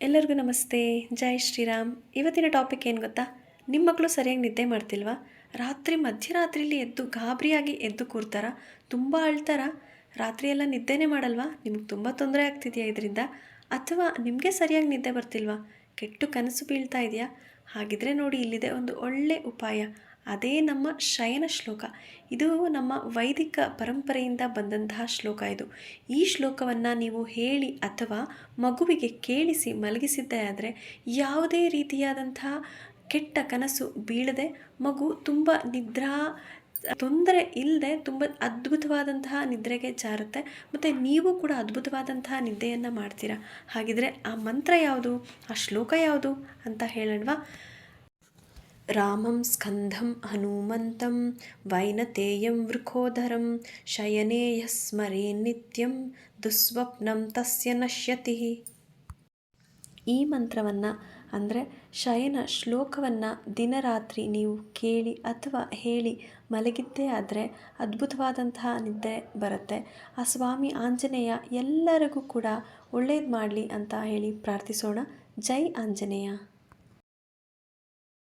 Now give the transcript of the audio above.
ಎಲ್ಲರಿಗೂ ನಮಸ್ತೆ. ಜೈ ಶ್ರೀರಾಮ್. ಇವತ್ತಿನ ಟಾಪಿಕ್ ಏನು ಗೊತ್ತಾ? ನಿಮ್ಮ ಮಕ್ಕಳು ಸರಿಯಾಗಿ ನಿದ್ದೆ ಮಾಡ್ತಿಲ್ವಾ? ರಾತ್ರಿ ಮಧ್ಯರಾತ್ರಿಲಿ ಎದ್ದು ಗಾಬರಿಯಾಗಿ ಎದ್ದು ಕೂರ್ತಾರಾ? ತುಂಬ ಅಳ್ತಾರಾ? ರಾತ್ರಿಯೆಲ್ಲ ನಿದ್ದೆನೇ ಮಾಡಲ್ವಾ? ನಿಮ್ಗೆ ತುಂಬ ತೊಂದರೆ ಆಗ್ತಿದೆಯಾ ಇದರಿಂದ? ಅಥವಾ ನಿಮಗೆ ಸರಿಯಾಗಿ ನಿದ್ದೆ ಬರ್ತಿಲ್ವಾ? ಕೆಟ್ಟು ಕನಸು ಬೀಳ್ತಾ ಇದೆಯಾ? ಹಾಗಿದ್ರೆ ನೋಡಿ, ಇಲ್ಲಿದೆ ಒಂದು ಒಳ್ಳೆ ಉಪಾಯ. ಅದೇ ನಮ್ಮ ಶಯನ ಶ್ಲೋಕ. ಇದು ನಮ್ಮ ವೈದಿಕ ಪರಂಪರೆಯಿಂದ ಬಂದಂತಹ ಶ್ಲೋಕ ಇದು. ಈ ಶ್ಲೋಕವನ್ನು ನೀವು ಹೇಳಿ ಅಥವಾ ಮಗುವಿಗೆ ಕೇಳಿಸಿ ಮಲಗಿಸಿದ್ದೇ ಆದರೆ ಯಾವುದೇ ರೀತಿಯಾದಂತಹ ಕೆಟ್ಟ ಕನಸು ಬೀಳದೆ ಮಗು ತುಂಬ ನಿದ್ರಾ ತೊಂದರೆ ಇಲ್ಲದೆ ತುಂಬ ಅದ್ಭುತವಾದಂತಹ ನಿದ್ರೆಗೆ ಜಾರುತ್ತೆ. ಮತ್ತು ನೀವು ಕೂಡ ಅದ್ಭುತವಾದಂತಹ ನಿದ್ದೆಯನ್ನು ಮಾಡ್ತೀರಾ. ಹಾಗಿದ್ರೆ ಆ ಮಂತ್ರ ಯಾವುದು, ಆ ಶ್ಲೋಕ ಯಾವುದು ಅಂತ ಹೇಳೋಣವಾ? ರಾಮಂ ಸ್ಕಂಧಂ ಹನುಮಂತಂ ವೈನತೇಯಂ ವೃಕೋಧರಂ ಶಯನೇ ಯಸ್ಮರೇ ನಿತ್ಯಂ ದುಸ್ವಪ್ನಂ ತಸ್ಯ ನಶ್ಯತಿ. ಈ ಮಂತ್ರವನ್ನು ಅಂದರೆ ಶಯನ ಶ್ಲೋಕವನ್ನು ದಿನರಾತ್ರಿ ನೀವು ಕೇಳಿ ಅಥವಾ ಹೇಳಿ ಮಲಗಿದ್ದೇ ಆದರೆ ಅದ್ಭುತವಾದಂತಹ ನಿದ್ದೆ ಬರುತ್ತೆ. ಆ ಸ್ವಾಮಿ ಆಂಜನೇಯ ಎಲ್ಲರಿಗೂ ಕೂಡ ಒಳ್ಳೇದು ಮಾಡಲಿ ಅಂತ ಹೇಳಿ ಪ್ರಾರ್ಥಿಸೋಣ. ಜೈ ಆಂಜನೇಯ.